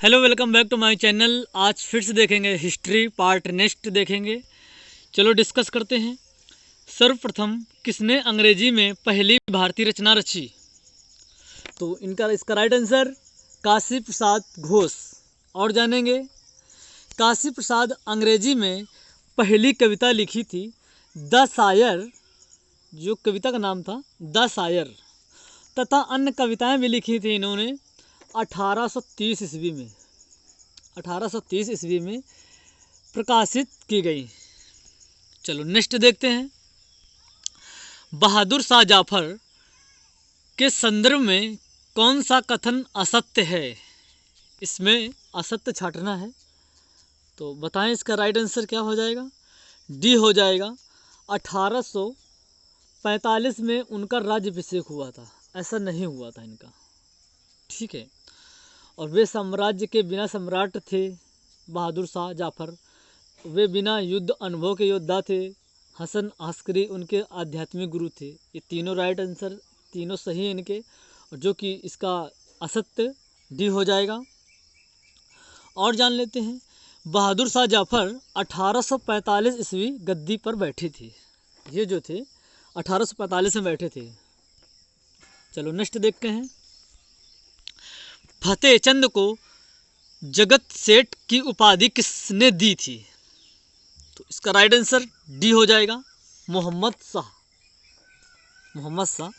Hello, welcome back to my channel. आज फिर से देखेंगे हिस्ट्री पार्ट नेक्स्ट देखेंगे। चलो डिस्कस करते हैं। सर्वप्रथम किसने अंग्रेजी में पहली भारतीय रचना रची? तो इसका राइट आंसर काशी प्रसाद घोष। और जानेंगे काशी प्रसाद अंग्रेजी में पहली कविता लिखी थी द शायर, जो कविता का नाम था द शायर, तथा अन्य कविताएं भी लिखी थी इन्होंने 1830 ईस्वी में। 1830 ईस्वी में प्रकाशित की गई। चलो नेक्स्ट देखते हैं। बहादुर शाह जाफर के संदर्भ में कौन सा कथन असत्य है? इसमें असत्य छांटना है, तो बताएं इसका राइट आंसर क्या हो जाएगा? डी हो जाएगा। 1845 में उनका राज्याभिषेक हुआ था, ऐसा नहीं हुआ था इनका। ठीक है। और वे साम्राज्य के बिना सम्राट थे। बहादुर शाह जाफर वे बिना युद्ध अनुभव के योद्धा थे। हसन अस्करी उनके आध्यात्मिक गुरु थे। ये तीनों राइट आंसर, तीनों सही हैं इनके, और जो कि इसका असत्य डी हो जाएगा। और जान लेते हैं, बहादुर शाह जाफर 1845 ईस्वी गद्दी पर बैठे थे। ये जो थे 1845 में बैठे थे। चलो नेक्स्ट देखते हैं। फतेह चंद को जगत सेठ की उपाधि किसने दी थी? तो इसका राइट आंसर डी हो जाएगा, मोहम्मद शाह। मोहम्मद शाह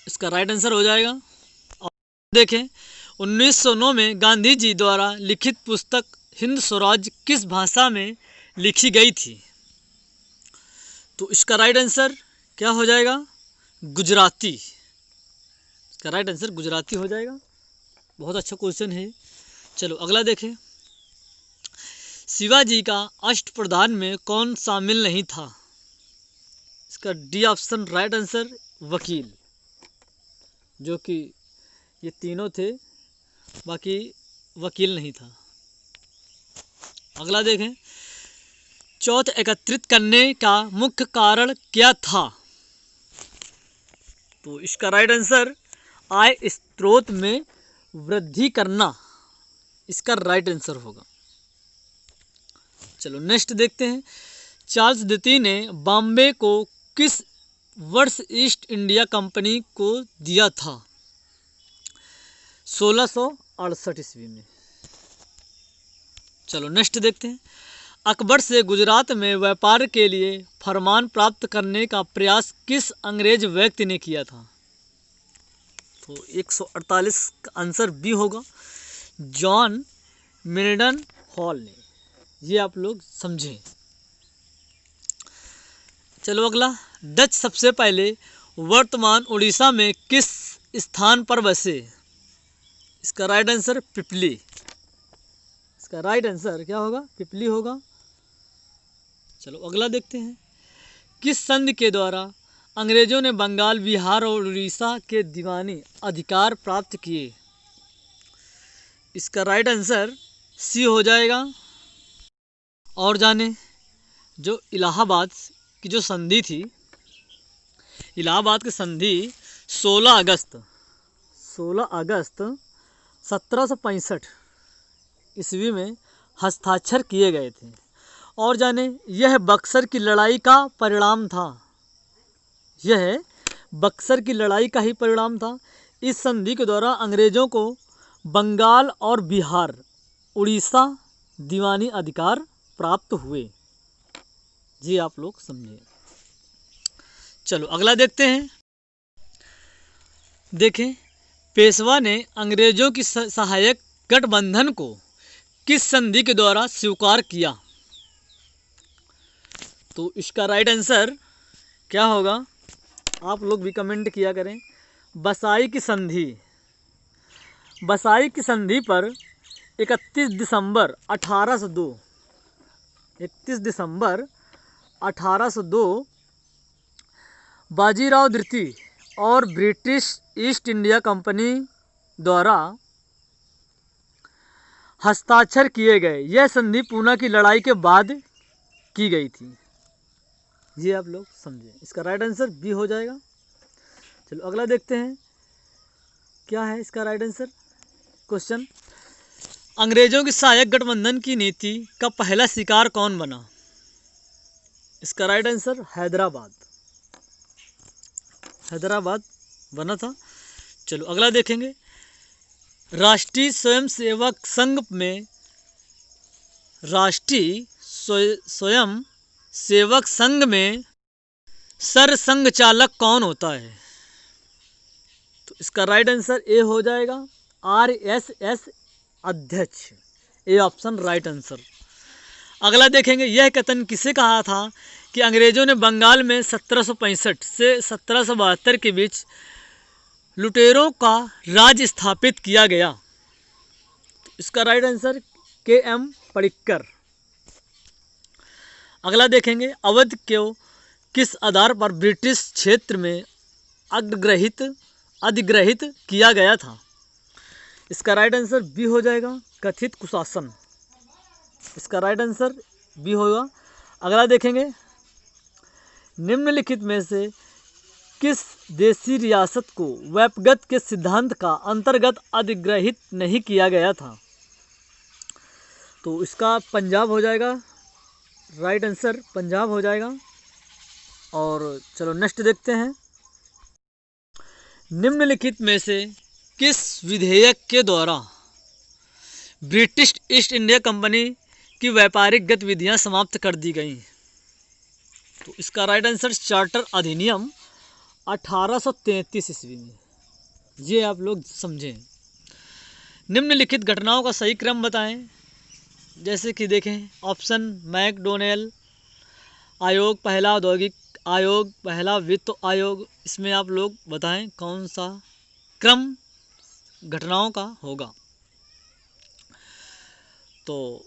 इसका राइट आंसर हो जाएगा। और देखें, 1909 में गांधी जी द्वारा लिखित पुस्तक हिंद स्वराज किस भाषा में लिखी गई थी? तो इसका राइट आंसर क्या हो जाएगा? गुजराती। इसका राइट आंसर गुजराती हो जाएगा। बहुत अच्छा क्वेश्चन है। चलो अगला देखें। शिवाजी का अष्टप्रधान में कौन शामिल नहीं था? इसका डी ऑप्शन राइट आंसर, वकील। जो कि ये तीनों थे, बाकी वकील नहीं था। अगला देखें। चौथ एकत्रित करने का मुख्य कारण क्या था? तो इसका राइट आंसर आय स्रोत में वृद्धि करना, इसका राइट आंसर होगा। चलो नेक्स्ट देखते हैं। चार्ल्स द्वितीय ने बॉम्बे को किस वर्ष ईस्ट इंडिया कंपनी को दिया था? 1668 ईस्वी में। चलो नेक्स्ट देखते हैं। अकबर से गुजरात में व्यापार के लिए फरमान प्राप्त करने का प्रयास किस अंग्रेज व्यक्ति ने किया था? तो 148 का आंसर बी होगा, जॉन मिल्टन हॉल ने। ये आप लोग समझें। चलो अगला। डच सबसे पहले वर्तमान उड़ीसा में किस स्थान पर बसे? इसका राइट आंसर पिपली। इसका राइट आंसर क्या होगा? पिपली होगा। चलो अगला देखते हैं। किस संधि के द्वारा अंग्रेजों ने बंगाल, बिहार और उड़ीसा के दीवानी अधिकार प्राप्त किए? इसका राइट आंसर सी हो जाएगा। और जाने, जो इलाहाबाद की जो संधि थी, इलाहाबाद की संधि 16 अगस्त 1765 ईस्वी में हस्ताक्षर किए गए थे। और जाने, यह बक्सर की लड़ाई का परिणाम था। यह बक्सर की लड़ाई का ही परिणाम था। इस संधि के द्वारा अंग्रेजों को बंगाल और बिहार, उड़ीसा दीवानी अधिकार प्राप्त हुए। जी आप लोग समझे। चलो अगला देखते हैं। देखें, पेशवा ने अंग्रेजों की सहायक गठबंधन को किस संधि के द्वारा स्वीकार किया? तो इसका राइट आंसर क्या होगा? आप लोग भी कमेंट किया करें। बसाई की संधि। बसाई की संधि पर 31 दिसंबर 1802 बाजीराव द्वितीय और ब्रिटिश ईस्ट इंडिया कंपनी द्वारा हस्ताक्षर किए गए। यह संधि पूना की लड़ाई के बाद की गई थी। ये आप लोग समझें। इसका राइट आंसर बी हो जाएगा। चलो अगला देखते हैं, क्या है इसका राइट आंसर क्वेश्चन। अंग्रेजों की सहायक गठबंधन की नीति का पहला शिकार कौन बना? इसका राइट आंसर हैदराबाद। हैदराबाद बना था। चलो अगला देखेंगे। राष्ट्रीय स्वयंसेवक संघ में राष्ट्रीय स्वयं सेवक संघ में सरसंघ चालक कौन होता है? तो इसका राइट आंसर ए हो जाएगा, RSS अध्यक्ष। A option right answer. अगला देखेंगे। यह कथन किसे कहा था कि अंग्रेजों ने बंगाल में 1765 से 1772 के बीच लुटेरों का राज स्थापित किया गया? तो इसका राइट आंसर KM पडिक्कर। अगला देखेंगे। अवध को किस आधार पर ब्रिटिश क्षेत्र में अधिग्रहित किया गया था? इसका राइट आंसर बी हो जाएगा, कथित कुशासन। इसका राइट आंसर बी होगा। अगला देखेंगे। निम्नलिखित में से किस देशी रियासत को वेपगत के सिद्धांत का अंतर्गत अधिग्रहित नहीं किया गया था? तो इसका पंजाब हो जाएगा। राइट आंसर पंजाब हो जाएगा। और चलो नेक्स्ट देखते हैं। निम्नलिखित में से किस विधेयक के द्वारा ब्रिटिश ईस्ट इंडिया कंपनी की व्यापारिक गतिविधियां समाप्त कर दी गईं? तो इसका राइट आंसर चार्टर अधिनियम 1833 ईस्वी में। ये आप लोग समझें। निम्नलिखित घटनाओं का सही क्रम बताएं। जैसे कि देखें, ऑप्शन मैकडोनेल आयोग, पहला औद्योगिक आयोग, पहला वित्त आयोग। इसमें आप लोग बताएं कौन सा क्रम घटनाओं का होगा। तो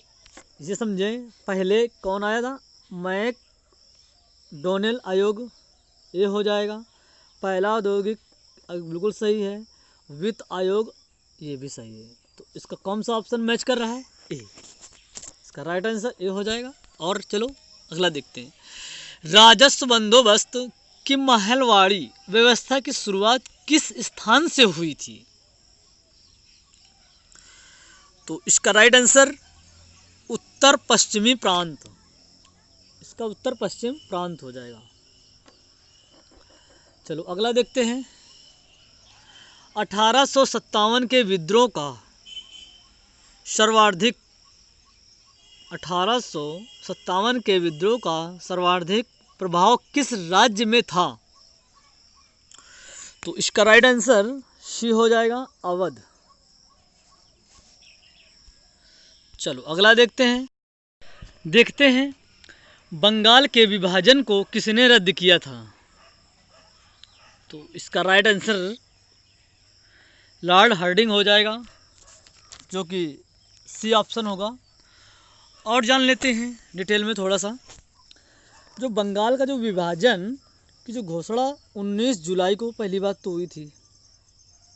ये समझें, पहले कौन आया था? मैकडोनेल आयोग, ये हो जाएगा। पहला औद्योगिक बिल्कुल सही है। वित्त आयोग, ये भी सही है। तो इसका कौन सा ऑप्शन मैच कर रहा है? ए। इसका राइट आंसर ए हो जाएगा। और चलो अगला देखते हैं। राजस्व बंदोबस्त की महलवाड़ी व्यवस्था की शुरुआत किस स्थान से हुई थी? तो इसका राइट आंसर उत्तर पश्चिमी प्रांत। इसका उत्तर पश्चिम प्रांत हो जाएगा। चलो अगला देखते हैं। 1857 के विद्रोह का सर्वाधिक 1857 के विद्रोह का सर्वाधिक प्रभाव किस राज्य में था? तो इसका राइट आंसर सी हो जाएगा, अवध। चलो अगला देखते हैं। बंगाल के विभाजन को किसने रद्द किया था? तो इसका राइट आंसर लॉर्ड हार्डिंग हो जाएगा, जो कि सी ऑप्शन होगा। और जान लेते हैं डिटेल में थोड़ा सा। जो बंगाल का जो विभाजन की जो घोषणा 19 जुलाई को पहली बात तो हुई थी।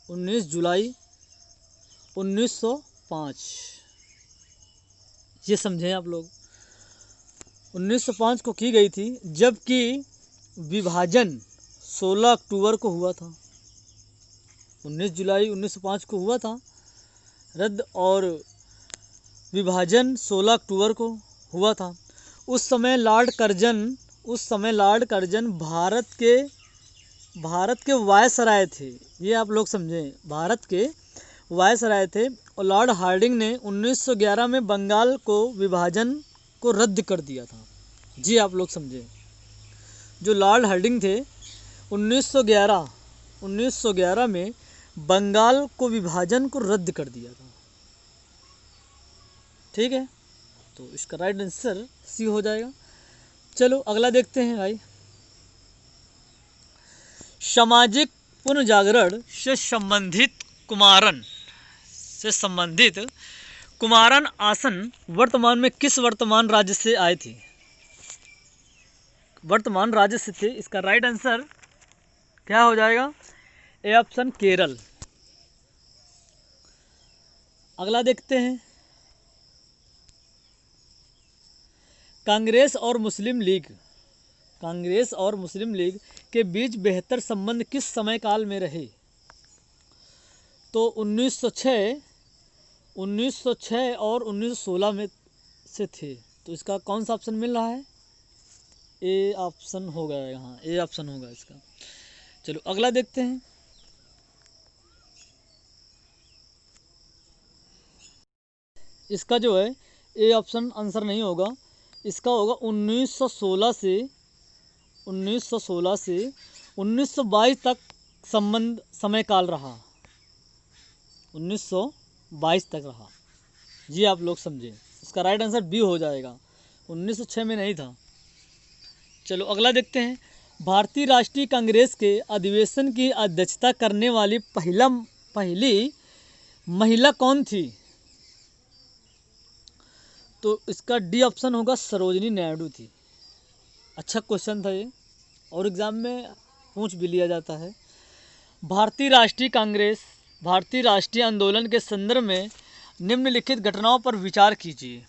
19 जुलाई 1905। ये समझें आप लोग। 1905 को की गई थी, जबकि विभाजन 16 अक्टूबर को हुआ था। 19 जुलाई 1905 को हुआ था रद्द, और विभाजन 16 अक्टूबर को हुआ था। उस समय लॉर्ड कर्जन भारत के वायसराय थे। ये आप लोग समझें, भारत के वायसराय थे। और लॉर्ड हार्डिंग ने 1911 में बंगाल को विभाजन को रद्द कर दिया था। जी आप लोग समझें, जो लॉर्ड हार्डिंग थे 1911 में बंगाल को विभाजन को रद्द कर दिया था। ठीक है, तो इसका राइट आंसर सी हो जाएगा। चलो अगला देखते हैं भाई। सामाजिक पुनर्जागरण से संबंधित कुमारन आसन वर्तमान में किस वर्तमान राज्य से आए थे? वर्तमान राज्य से थे। इसका राइट आंसर क्या हो जाएगा? A option Kerala. अगला देखते हैं। कांग्रेस और मुस्लिम लीग के बीच बेहतर संबंध किस समय काल में रहे? तो 1906, 1906 और 1916 में से थे। तो इसका कौन सा ऑप्शन मिल रहा है? ए ऑप्शन होगा यहाँ, ए ऑप्शन होगा इसका। चलो अगला देखते हैं। इसका जो है ए ऑप्शन आंसर नहीं होगा, इसका होगा 1916 से 1922 तक संबंध समय काल रहा, 1922 तक रहा। ये आप लोग समझें, इसका राइट आंसर बी हो जाएगा, 1906 में नहीं था। चलो अगला देखते हैं। भारतीय राष्ट्रीय कांग्रेस के अधिवेशन की अध्यक्षता करने वाली पहली महिला कौन थी? तो इसका डी ऑप्शन होगा, सरोजिनी नायडू थी। अच्छा क्वेश्चन था ये, और एग्ज़ाम में पूछ भी लिया जाता है। भारतीय राष्ट्रीय कांग्रेस भारतीय राष्ट्रीय आंदोलन के संदर्भ में निम्नलिखित घटनाओं पर विचार कीजिए।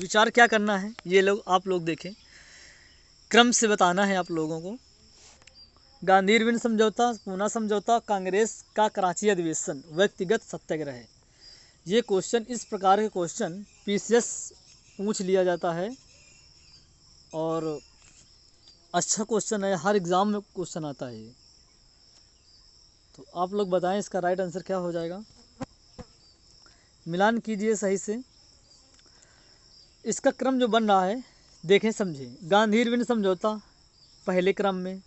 विचार क्या करना है ये आप लोग देखें, क्रम से बताना है आप लोगों को। गांधी इरविन समझौता, पूना समझौता, कांग्रेस का कराची अधिवेशन, व्यक्तिगत सत्याग्रह। ये क्वेश्चन, इस प्रकार के क्वेश्चन पीसीएस पूछ लिया जाता है और अच्छा क्वेश्चन है, हर एग्ज़ाम में क्वेश्चन आता है ये। तो आप लोग बताएं इसका राइट आंसर क्या हो जाएगा, मिलान कीजिए सही से। इसका क्रम जो बन रहा है देखें समझें। गांधी इरविन समझौता पहले क्रम में,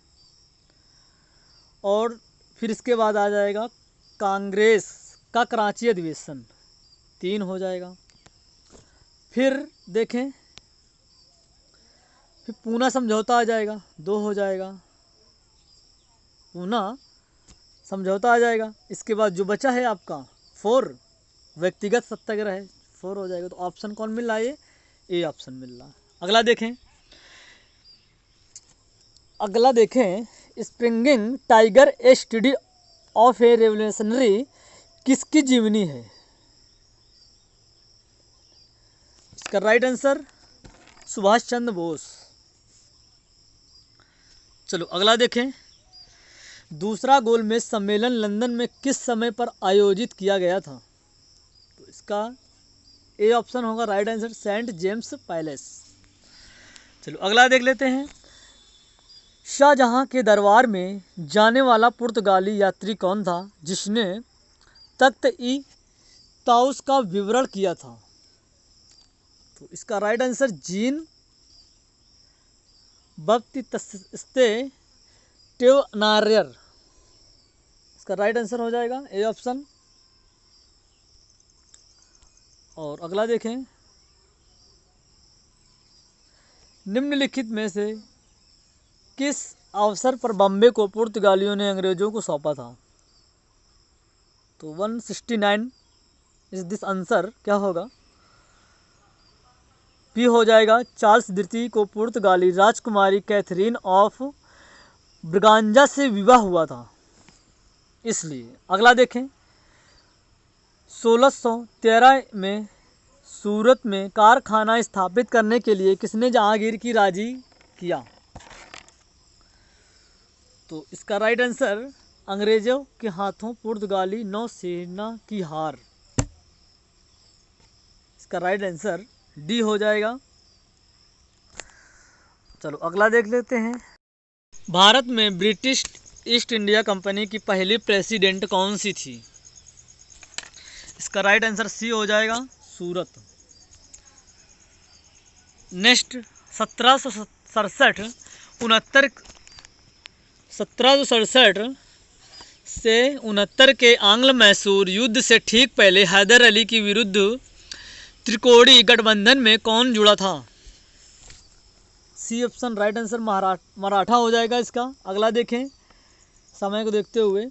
और फिर इसके बाद आ जाएगा कांग्रेस का कराची अधिवेशन, 3 हो जाएगा। फिर देखें, फिर पूना समझौता आ जाएगा, 2 हो जाएगा, पूना समझौता आ जाएगा। इसके बाद जो बचा है आपका 4, व्यक्तिगत सत्याग्रह है, 4 हो जाएगा। तो ऑप्शन कौन मिल रहा है? ए ऑप्शन मिल रहा है। अगला देखें, springing tiger A study of A revolutionary किसकी जीवनी है? इसका राइट आंसर सुभाष चंद्र बोस। चलो अगला देखें। दूसरा गोलमेज सम्मेलन लंदन में किस समय पर आयोजित किया गया था? तो इसका ए ऑप्शन होगा right answer, Saint James Palace. चलो अगला देख लेते हैं। शाहजहां के दरबार में जाने वाला पुर्तगाली यात्री कौन था जिसने तख्त-ई-ताउस का विवरण किया था? तो इसका राइट आंसर जीन बप्तिस्ते टेवनारियर, इसका राइट आंसर हो जाएगा ए ऑप्शन। और अगला देखें। निम्नलिखित में से किस अवसर पर बॉम्बे को पुर्तगालियों ने अंग्रेजों को सौंपा था? तो 169 इस दिस आंसर क्या होगा? पी हो जाएगा। चार्ल्स द्वितीय को पुर्तगाली राजकुमारी कैथरीन ऑफ ब्रगांजा से विवाह हुआ था, इसलिए। अगला देखें। 1613 में सूरत में कारखाना स्थापित करने के लिए किसने जहांगीर की राजी किया? तो इसका राइट आंसर अंग्रेजों के हाथों पुर्तगाली नौसेना की हार, इसका राइट आंसर डी हो जाएगा। चलो अगला देख लेते हैं। भारत में ब्रिटिश ईस्ट इंडिया कंपनी की पहली प्रेसिडेंट कौन सी थी? इसका राइट आंसर सी हो जाएगा, सूरत। नेक्स्ट 1767 से 69 के आंग्ल मैसूर युद्ध से ठीक पहले हैदर अली के विरुद्ध त्रिकोणीय गठबंधन में कौन जुड़ा था? C option right answer Maratha हो जाएगा इसका। अगला देखें, समय को देखते हुए।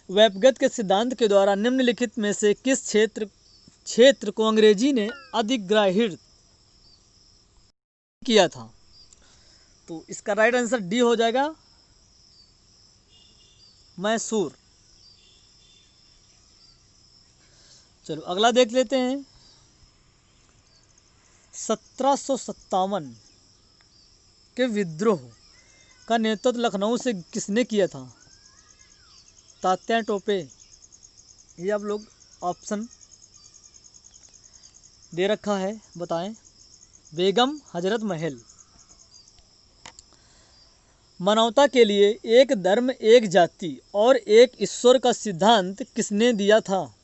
वेबगत के सिद्धांत के द्वारा निम्नलिखित में से किस क्षेत्र को अंग्रेजी ने अधिग्रहित किया था? तो इसका राइट आंसर डी हो जाएगा, मैसूर। चलो अगला देख लेते हैं। 1757 के विद्रोह का नेतृत्व लखनऊ से किसने किया था? तात्या टोपे। ये आप लोग ऑप्शन दे रखा है, बताएं। बेगम हजरत महल। मानवता के लिए एक धर्म, एक जाति और एक ईश्वर का सिद्धांत किसने दिया था?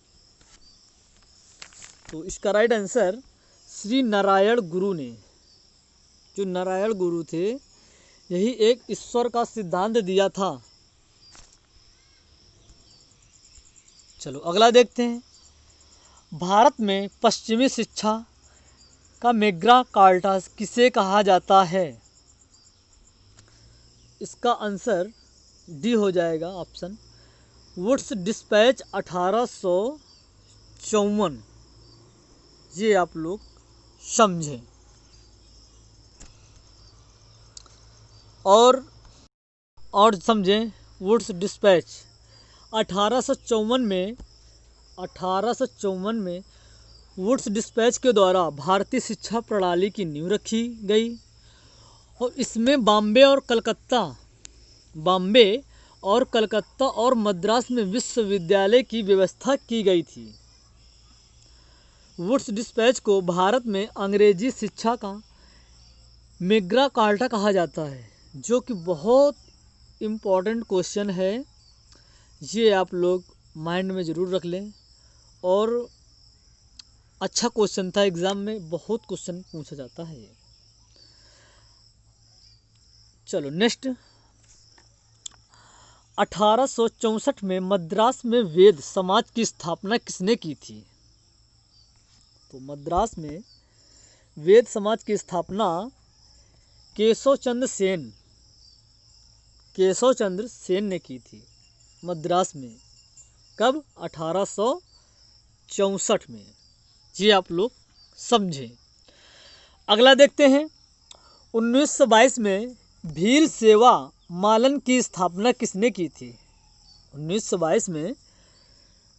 तो इसका राइट आंसर श्री नारायण गुरु ने। जो नारायण गुरु थे, यही एक ईश्वर का सिद्धांत दिया था। चलो अगला देखते हैं। भारत में पश्चिमी शिक्षा का मैग्ना कार्टा किसे कहा जाता है? इसका आंसर डी हो जाएगा, ऑप्शन वुड्स डिस्पैच 1854। ये आप लोग समझें। और समझें, वुड्स डिस्पैच 1854 में वुड्स डिस्पैच के द्वारा भारतीय शिक्षा प्रणाली की नींव रखी गई और इसमें बॉम्बे और कलकत्ता और मद्रास में विश्वविद्यालय की व्यवस्था की गई थी। वुड्स डिस्पैच को भारत में अंग्रेजी शिक्षा का मैग्ना कार्टा कहा जाता है, जो कि बहुत इम्पोर्टेंट क्वेश्चन है। ये आप लोग माइंड में ज़रूर रख लें और अच्छा क्वेश्चन था, एग्ज़ाम में बहुत क्वेश्चन पूछा जाता है। चलो नेक्स्ट। 1864 में मद्रास में वेद समाज की स्थापना किसने की थी? तो मद्रास में वेद समाज की स्थापना केशव चंद्र सेन ने की थी मद्रास में। कब? 1864 में। ये आप लोग समझें। अगला देखते हैं। 1922 में भील सेवा मालन की स्थापना किसने की थी? 1922 में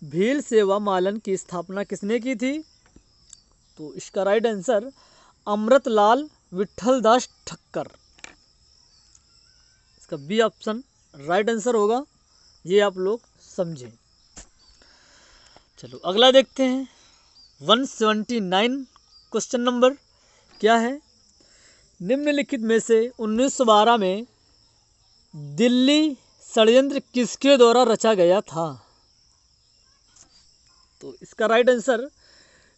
भील सेवा मालन की स्थापना किसने की थी? तो इसका राइट आंसर अमृतलाल विठलदास ठक्कर। इसका बी ऑप्शन राइट आंसर होगा। ये आप लोग समझें। चलो अगला देखते हैं। 179 क्वेश्चन नंबर क्या है? निम्नलिखित में से 1912 में दिल्ली षड्यंत्र किसके द्वारा रचा गया था? तो इसका राइट आंसर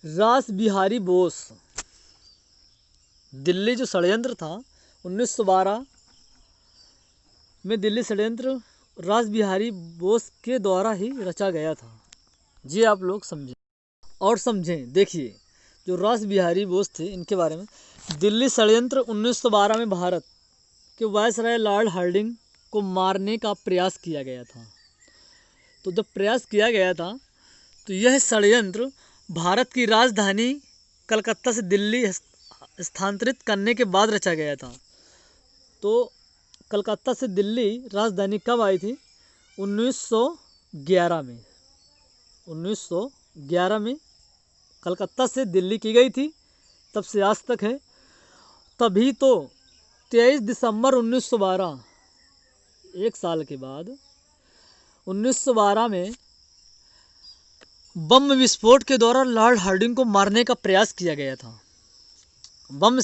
रास बिहारी बोस। दिल्ली जो षड्यंत्र था 1912 में, दिल्ली षड्यंत्र रास बिहारी बोस के द्वारा ही रचा गया था। जी आप लोग समझें और समझें। देखिए, जो रास बिहारी बोस थे, इनके बारे में। दिल्ली षड्यंत्र 1912 में भारत के वायसराय लॉर्ड हार्डिंग को मारने का प्रयास किया गया था। तो जब प्रयास किया गया था, तो यह षड्यंत्र भारत की राजधानी कलकत्ता से दिल्ली स्थानांतरित करने के बाद रचा गया था। तो कलकत्ता से दिल्ली राजधानी कब आई थी? 1911 में। 1911 में कलकत्ता से दिल्ली की गई थी। तब से आज तक है। तभी तो 23 दिसंबर 1912, एक साल के बाद 1912 में बम विस्फोट के द्वारा लॉर्ड हार्डिंग को मारने का प्रयास किया गया था। बम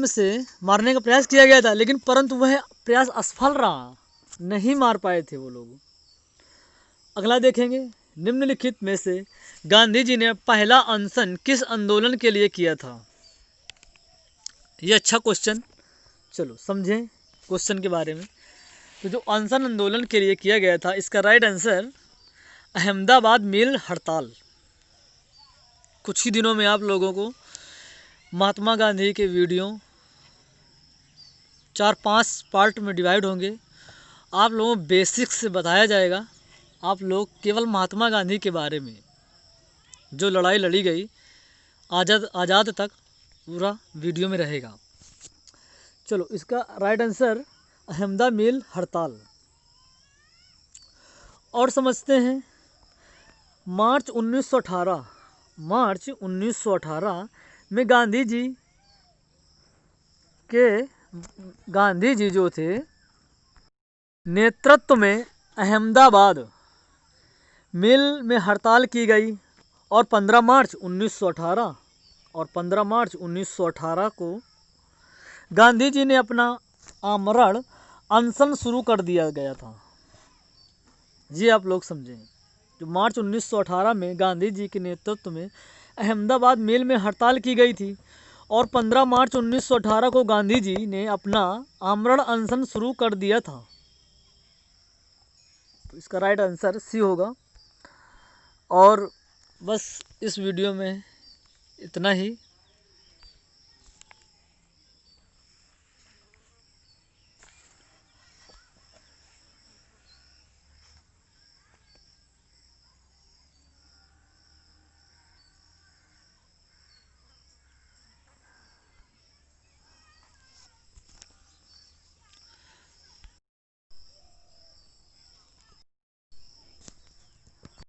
से मारने का प्रयास किया गया था, लेकिन परंतु वह प्रयास असफल रहा, नहीं मार पाए थे वो लोग। अगला देखेंगे। निम्नलिखित में से गांधी जी ने पहला अनशन किस आंदोलन के लिए किया था? ये अच्छा क्वेश्चन। चलो समझें क्वेश्चन के बारे में। तो जो अनशन आंदोलन के लिए किया गया था, इसका राइट आंसर अहमदाबाद मिल हड़ताल। कुछ ही दिनों में आप लोगों को महात्मा गांधी के वीडियो 4-5 पार्ट में डिवाइड होंगे। आप लोगों को बेसिक्स से बताया जाएगा। आप लोग केवल महात्मा गांधी के बारे में, जो लड़ाई लड़ी गई आज़ाद तक, पूरा वीडियो में रहेगा। चलो इसका राइट आंसर अहमदा मिल हड़ताल। और समझते हैं। मार्च 1918 में गांधी जी जो थे, नेतृत्व में अहमदाबाद मिल में हड़ताल की गई और 15 मार्च 1918 और 15 मार्च 1918 को गांधी जी ने अपना आमरण अनशन शुरू कर दिया गया था। जी आप लोग समझें, जो मार्च 1918 में गांधी जी के नेतृत्व में अहमदाबाद मिल में हड़ताल की गई थी और 15 मार्च 1918 को गांधी जी ने अपना आमरण अनशन शुरू कर दिया था। तो इसका राइट आंसर सी होगा। और बस इस वीडियो में इतना ही।